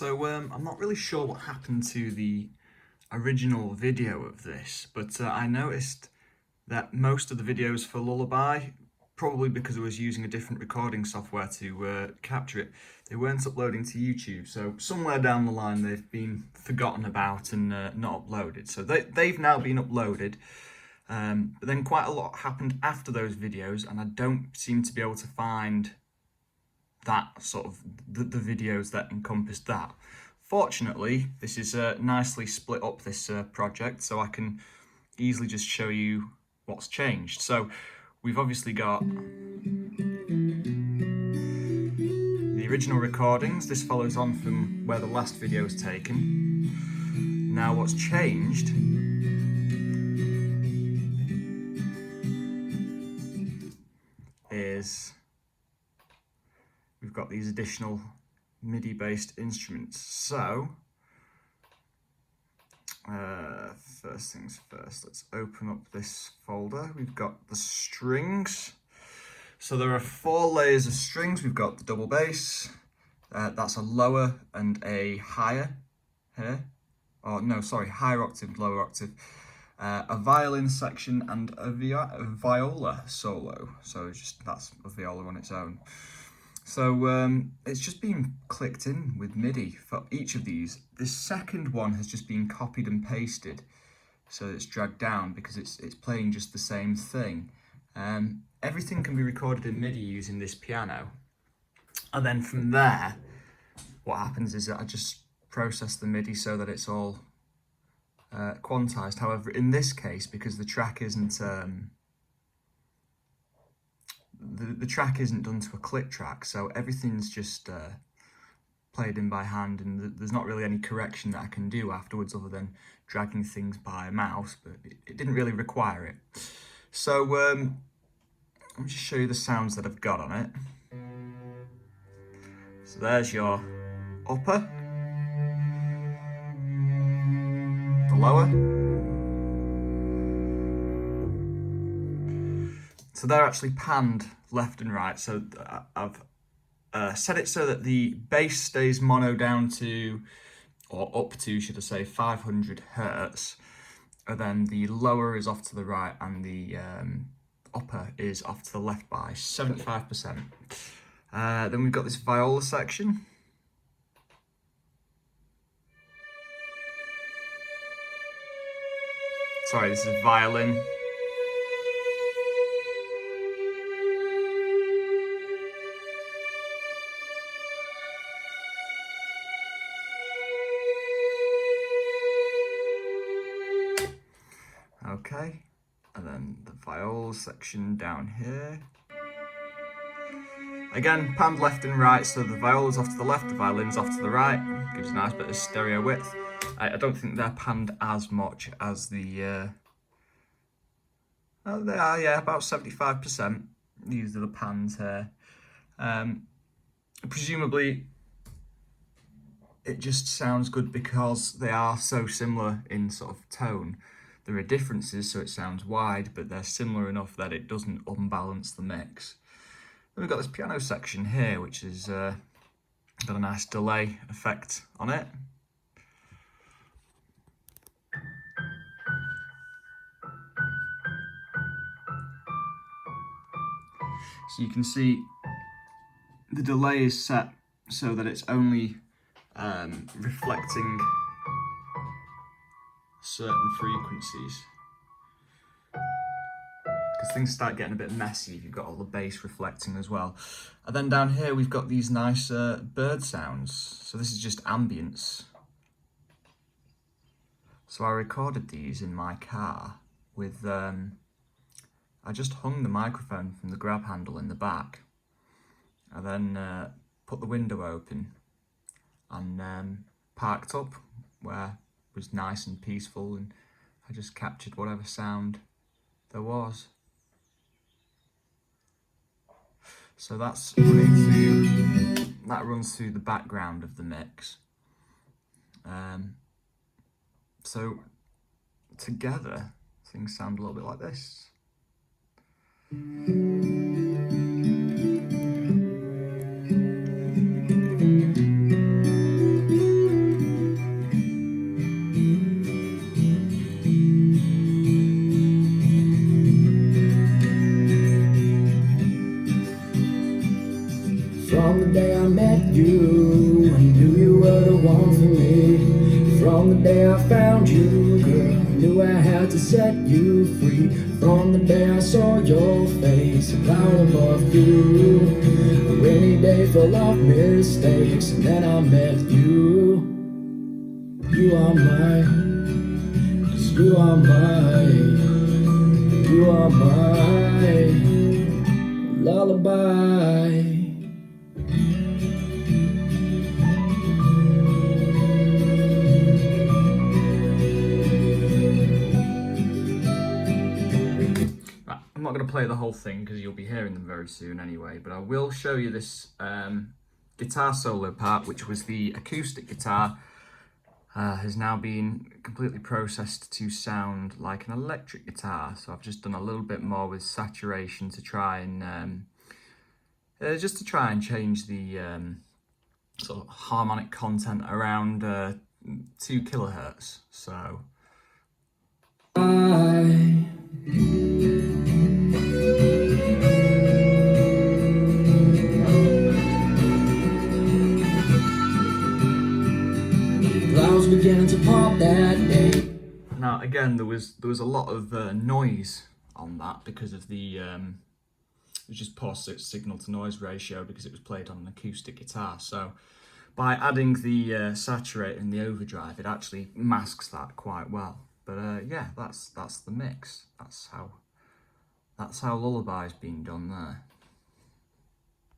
So I'm not really sure what happened to the original video of this, but I noticed that most of the videos for Lullaby, probably because I was using a different recording software to capture it, they weren't uploading to YouTube. So somewhere down the line they've been forgotten about and not uploaded. So they've now been uploaded. But then quite a lot happened after those videos, and I don't seem to be able to find that sort of the videos that encompassed that. Fortunately, this is nicely split up, this project, so I can easily just show you what's changed. So we've obviously got the original recordings. This follows on from where the last video was taken. Now what's changed is we've got these additional MIDI based instruments. So first things first, let's open up this folder. We've got the strings. So there are 4 layers of strings. We've got the double bass, that's a lower and a higher here. Higher octave, lower octave. A violin section and a viola solo. So that's a viola on its own. So it's just been clicked in with MIDI for each of these. This second one has just been copied and pasted, so it's dragged down because it's playing just the same thing. Everything can be recorded in MIDI using this piano, and then from there, what happens is that I just process the MIDI so that it's all quantized. However, in this case, because the track isn't the track isn't done to a click track, so everything's just played in by hand, and there's not really any correction that I can do afterwards other than dragging things by a mouse, but it didn't really require it. So let me just show you the sounds that I've got on it. So there's your upper, the lower. So they're actually panned left and right. So I've set it so that the bass stays mono down to, or up to, should I say, 500 hertz. And then the lower is off to the right, and the upper is off to the left by 75%. Then we've got this viola section. Sorry, this is violin. Okay, and then the viola section down here. Again, panned left and right, so the viola's off to the left, the violin's off to the right. Gives a nice bit of stereo width. I don't think they're panned as much as the... oh, they are, yeah, about 75%. These are the pans here. Presumably, it just sounds good because they are so similar in sort of tone. There are differences, so it sounds wide, but they're similar enough that it doesn't unbalance the mix. Then we've got this piano section here, which has got a nice delay effect on it. So you can see the delay is set so that it's only reflecting certain frequencies, because things start getting a bit messy if you've got all the bass reflecting as well. And then down here we've got these nice bird sounds. So this is just ambience. So I recorded these in my car with, I just hung the microphone from the grab handle in the back, and then put the window open and parked up where it was nice and peaceful, and I just captured whatever sound there was. So that runs through the background of the mix. So together things sound a little bit like this. From the day I found you, girl, knew I had to set you free. From the day I saw your face, a cloud above you. A rainy day full of mistakes, and then I met you. You are mine, 'cause you are mine. You are my lullaby. I'm not going to play the whole thing because you'll be hearing them very soon anyway, but I will show you this guitar solo part, which was the acoustic guitar, has now been completely processed to sound like an electric guitar. So I've just done a little bit more with saturation to try and change the sort of harmonic content around 2 kilohertz. So clouds began to pop that day. now again, there was a lot of noise on that because of the it was just poor signal to noise ratio because it was played on an acoustic guitar. So by adding the saturate and the overdrive, it actually masks that quite well. But yeah, that's the mix. That's how Lullaby's been done there.